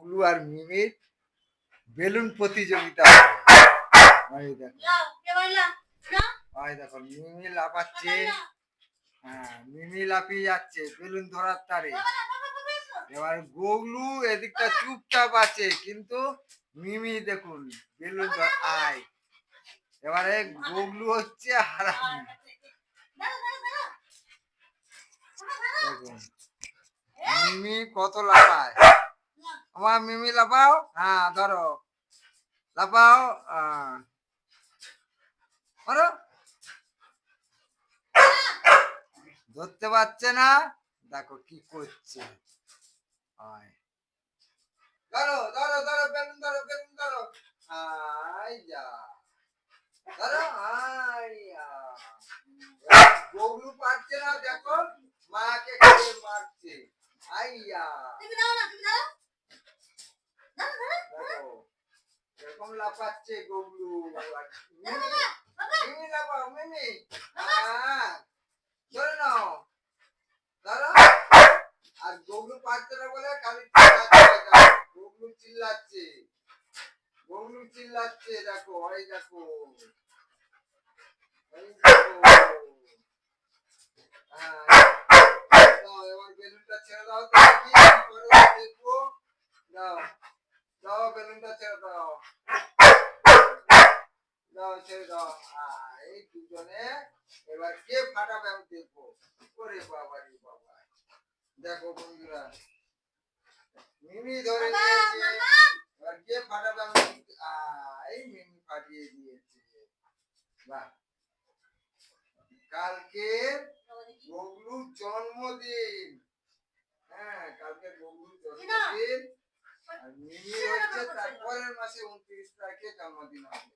গুগলু আর মিমির বেলুন প্রতিযোগিতা হবে। ওই দেখো, ওই দেখো মিমি লাফাচ্ছে। হ্যাঁ, মিমি লাফিয়ে যাচ্ছে বেলুন ধরার তারে। এবার গুগলু এদিকটা চুপচাপ আছে, কিন্তু মিমি দেখুন বেলুন আয়। এবারে গুগলু হচ্ছে হারামি। দেখুন মিমি কত লাফায়। আমার মিমি লাফাও, হ্যাঁ ধরো লাফাও, ধরো। ধরতে পারছে না, দেখো কি করছে। ধরো ধরো ধরো বেলুন ধরো, বেলুন ধরো। আইয়া ধরো, আইয়া। গুগলু পারছে না, দেখো মাকে খেয়ে মারছে। আইয়া দেখো এরকম লাফাচ্ছে গুগলু। মিমি লাফাও, মিমি ধরে নাও, ধরো। আর গুগলু পারছে না বলে খালি গুগলু চিল্লাচ্ছে, গুগলু চিল্লাচ্ছে। দেখো ওই দেখো, এই দেখো। দাও এবার বেলুনটা ছেড়ে দাও তো, দেখি দেখবো। দাও দাও বেলুনটা ছেড়ে দাও, দাও ছেড়ে দাও। এই দুজনে এবার কে ফাটাবে আমি দেখবো। ওরে বাবা রে বাবা, দেখো বন্ধুরা মিমি ধরে নিয়েছে। এবার কে ফাটাবে আমি, এই মিমি ফাটিয়ে দিয়েছে। বাহ, কালকে গুগলুর জন্মদিন। হ্যাঁ, কালকে গুগলুর জন্মদিন। আর মিমি হচ্ছে তারপরের মাসে 29 তারিখে জন্মদিন হবে।